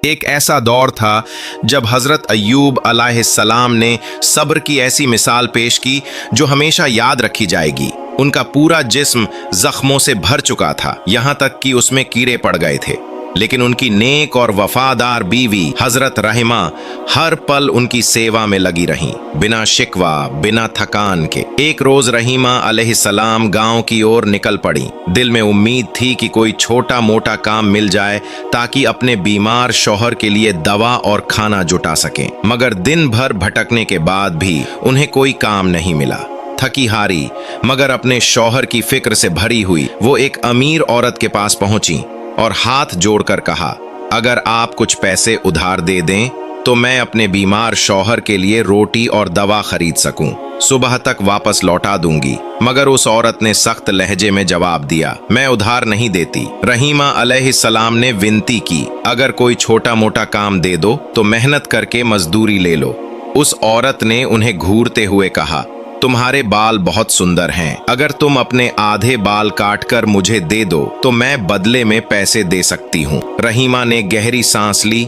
ایک ایسا دور تھا جب حضرت ایوب علیہ السلام نے صبر کی ایسی مثال پیش کی جو ہمیشہ یاد رکھی جائے گی۔ ان کا پورا جسم زخموں سے بھر چکا تھا، یہاں تک کہ اس میں کیڑے پڑ گئے تھے، لیکن ان کی نیک اور وفادار بیوی حضرت رحمہ ہر پل ان کی سیوا میں لگی رہیں، بنا شکوہ بنا تھکان کے۔ ایک روز رحیمہ علیہ السلام گاؤں کی اور نکل پڑیں۔ دل میں امید تھی کہ کوئی چھوٹا موٹا کام مل جائے تاکہ اپنے بیمار شوہر کے لیے دوا اور کھانا جٹا سکیں، مگر دن بھر بھٹکنے کے بعد بھی انہیں کوئی کام نہیں ملا۔ تھکی ہاری مگر اپنے شوہر کی فکر سے بھری ہوئی وہ ایک امیر عورت کے پاس پہنچی اور ہاتھ جوڑ کر کہا، اگر آپ کچھ پیسے ادھار دے دیں تو میں اپنے بیمار شوہر کے لیے روٹی اور دوا خرید سکوں، صبح تک واپس لوٹا دوں گی۔ مگر اس عورت نے سخت لہجے میں جواب دیا، میں ادھار نہیں دیتی۔ رحیمہ علیہ السلام نے ونتی کی، اگر کوئی چھوٹا موٹا کام دے دو تو محنت کر کے مزدوری لے لو۔ اس عورت نے انہیں گھورتے ہوئے کہا، تمہارے بال بہت سندر ہیں، اگر تم اپنے آدھے بال کاٹ کر مجھے دے دو تو میں بدلے میں پیسے دے سکتی ہوں۔ رحیمہ نے گہری سانس لی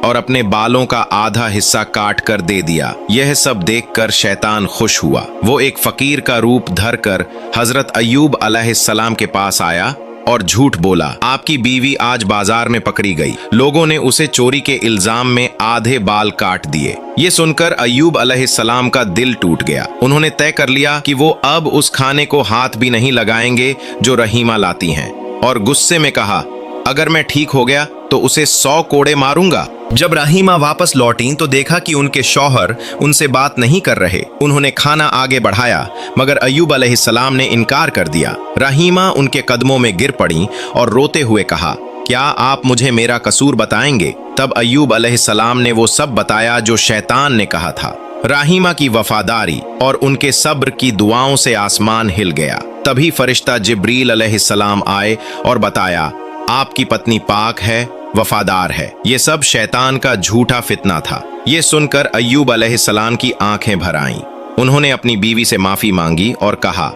اور اپنے بالوں کا آدھا حصہ کاٹ کر دے دیا۔ یہ سب دیکھ کر شیطان خوش ہوا۔ وہ ایک فقیر کا روپ دھر کر حضرت ایوب علیہ السلام کے پاس آیا اور جھوٹ بولا، آپ کی بیوی آج بازار میں پکڑی گئی، لوگوں نے اسے چوری کے الزام میں آدھے بال کاٹ دیے۔ یہ سن کر ایوب علیہ السلام کا دل ٹوٹ گیا۔ انہوں نے طے کر لیا کہ وہ اب اس کھانے کو ہاتھ بھی نہیں لگائیں گے جو رحیمہ لاتی ہیں، اور غصے میں کہا، اگر میں ٹھیک ہو گیا تو اسے 100 کوڑے ماروں گا۔ جب رحیمہ واپس لوٹیں تو دیکھا کہ ان کے شوہر ان سے بات نہیں کر رہے۔ انہوں نے کھانا آگے بڑھایا مگر ایوب علیہ السلام نے انکار کر دیا۔ رحیمہ ان کے قدموں میں گر پڑیں اور روتے ہوئے کہا، کیا آپ مجھے میرا قصور بتائیں گے؟ تب ایوب علیہ السلام نے وہ سب بتایا جو شیطان نے کہا تھا۔ رحیمہ کی وفاداری اور ان کے صبر کی دعاؤں سے آسمان ہل گیا۔ تبھی فرشتہ جبریل علیہ السلام آئے اور بتایا، آپ کی پتنی پاک ہے، وفادار ہے۔ یہ سب شیطان کا جھوٹا فتنہ تھا۔ یہ سن کر ایوب علیہ السلام کی آنکھیں بھر آئیں۔ انہوں نے اپنی بیوی سے معافی مانگی اور کہا،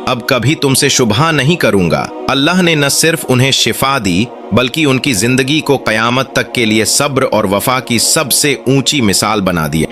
اب کبھی تم سے شبہ نہیں کروں گا۔ اللہ نے نہ صرف انہیں شفا دی بلکہ ان کی زندگی کو قیامت تک کے لیے صبر اور وفا کی سب سے اونچی مثال بنا دیا۔